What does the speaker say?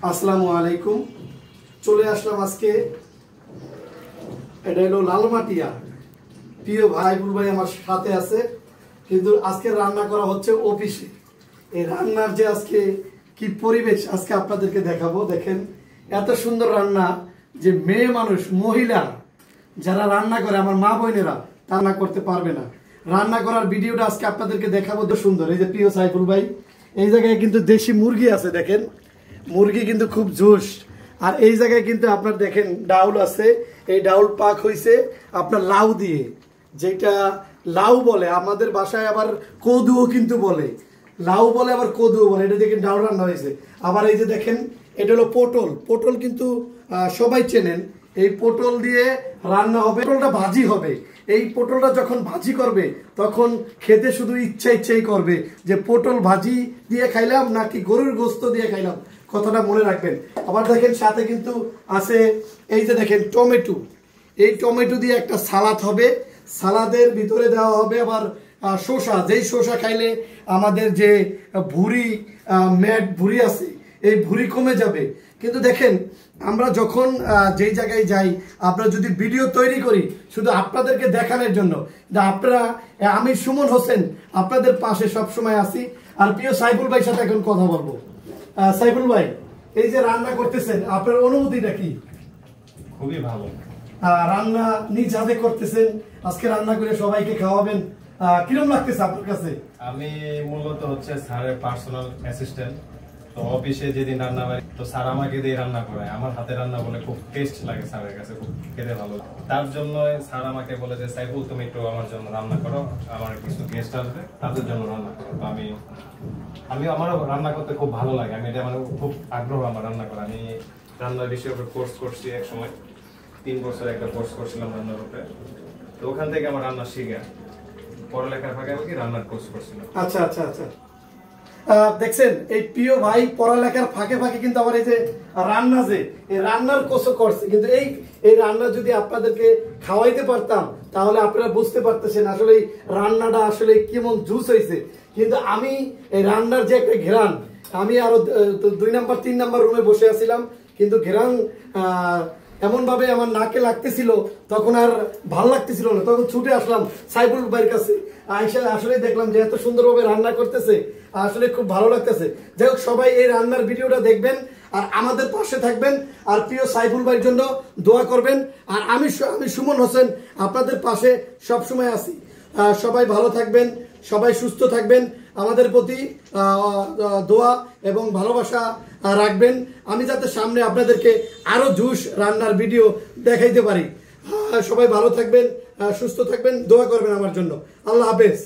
আসসালামু আলাইকুম। চলে আসলাম আজকে, এটা হলো লালমাটিয়া। প্রিয় ভাই বুল ভাই আমার সাথে আছে, কিন্তু আজকে রান্না করা হচ্ছে অফিসে। এই রান্নার যে আজকে কি পরিবেশ আজকে আপনাদেরকে দেখাবো। দেখেন এত সুন্দর রান্না, যে মেয়ে মানুষ মহিলা যারা রান্না করে, আমার মা বোনেরা রান্না করতে পারবে না। রান্না করার ভিডিওটা আজকে আপনাদেরকে দেখাবো। তো সুন্দর, এই যে প্রিয় সাইফুল ভাই, এই জায়গায় কিন্তু দেশি মুরগি আছে। দেখেন মুরগি কিন্তু খুব জোশ। আর এই জায়গায় কিন্তু আপনার দেখেন ডাউল আছে। এই ডাউল পাক হয়েছে আপনার লাউ দিয়ে, যেটা লাউ বলে আমাদের বাসায়, আবার কদুও কিন্তু বলে। লাউ বলে আবার কদুও বলে। এটা দেখেন ডাউল রান্না হয়েছে। আবার এই যে দেখেন এটা হলো পটল। পটল কিন্তু সবাই চেনেন। এই পটল দিয়ে রান্না হবে, পটলটা ভাজি হবে। এই পটলটা যখন ভাজি করবে তখন খেতে শুধু ইচ্ছাই করবে যে পটল ভাজি দিয়ে খাইলাম নাকি গরুর গোস্ত দিয়ে খাইলাম, কথাটা মনে রাখবেন। আবার দেখেন সাথে কিন্তু আছে এই যে দেখেন টমেটো। এই টমেটো দিয়ে একটা সালাদ হবে, সালাদের ভিতরে দেওয়া হবে আবার শসা। যেই শসা খাইলে আমাদের যে ভুঁড়ি আছে, এই ভুঁড়ি কমে যাবে। কিন্তু দেখেন আমরা যখন যেই জায়গায় যাই, আমরা যদি ভিডিও তৈরি করি শুধু আপনাদেরকে দেখানোর জন্য, আপনারা, আমি সুমন হোসেন আপনাদের পাশে সবসময় আছি। আর প্রিয় সাইফুল ভাইয়ের সাথে এখন কথা বলবো। সাইফুল ভাই, এই যে রান্না করতেছেন, আপনার অনুভূতিটা কি? খুবই ভালো। রান্না নিজ হাতে করতেছেন, আজকে রান্না করে সবাইকে খাওয়াবেন, কিরকম লাগতেছে আপনার কাছে? আমি মূলত হচ্ছে স্যারের পার্সোনাল অ্যাসিস্ট্যান্ট। তো অফিসে যেদিন রান্না বাড়ি, তো স্যার আমাকে দিয়ে রান্না করায়। আমার হাতে রান্না বলে খুব টেস্ট লাগে স্যারের কাছে, খুব খেতে ভালো। তার জন্য স্যার আমাকে বলে যে সাইফুল তুমি একটু আমার জন্য রান্না করো, আমার কিছু গেস্ট আসবে তাদের জন্য রান্না করো। তো আমারও রান্না করতে খুব ভালো লাগে। আমি এটা মানে খুব আগ্রহ আমার রান্না করা। আমি রান্নার বিষয়ের উপর কোর্স করছি এক সময়, 3 বছর একটা কোর্স করছিলাম রান্নার উপরে। তো ওখান থেকে আমার রান্না শিখা, পড়ালেখার ফাঁকে আমি রান্নার কোর্স করছিলাম। আচ্ছা আচ্ছা আচ্ছা, দেখছেন এই প্রিয় ভাই পড়ালেখার ফাঁকে ফাঁকে কিন্তু আবার এই যে রান্না, যে এই রান্নার কোর্সও করছে। কিন্তু এই রান্না যদি আপনাদেরকে খাওয়াইতে পারতাম তাহলে আপনারা বুঝতে পারতেছেন আসলে এই রান্নাটা আসলে কেমন জুস হয়েছে। কিন্তু আমি এই রান্নার যে একটা ঘেরান, আমি আরো 2 নাম্বার 3 নাম্বার রুমে বসে আছিলাম, কিন্তু ঘেরান এমন ভাবে আমার নাকে লাগতেছিল, তখন আর ভাল লাগতেছিল না। তখন ছুটে আসলাম সাইফুল ভাইয়ের কাছে। আসলে দেখলাম যে এত সুন্দরভাবে রান্না করতেছে, আসলে খুব ভালো লাগতেছে। যাই হোক, সবাই এই রান্নার ভিডিওটা দেখবেন আর আমাদের পাশে থাকবেন। আর প্রিয় সাইফুল ভাইয়ের জন্য দোয়া করবেন। আর আমি সুমন হোসেন আপনাদের পাশে সবসময় আছি। সবাই ভালো থাকবেন, সবাই সুস্থ থাকবেন, আমাদের প্রতি দোয়া এবং ভালোবাসা রাখবেন, আমি যাতে সামনে আপনাদেরকে আরো জুস রান্নার ভিডিও দেখাইতে পারি। সবাই ভালো থাকবেন, সুস্থ থাকবেন, দোয়া করবেন আমার জন্য। আল্লাহ হাফেজ।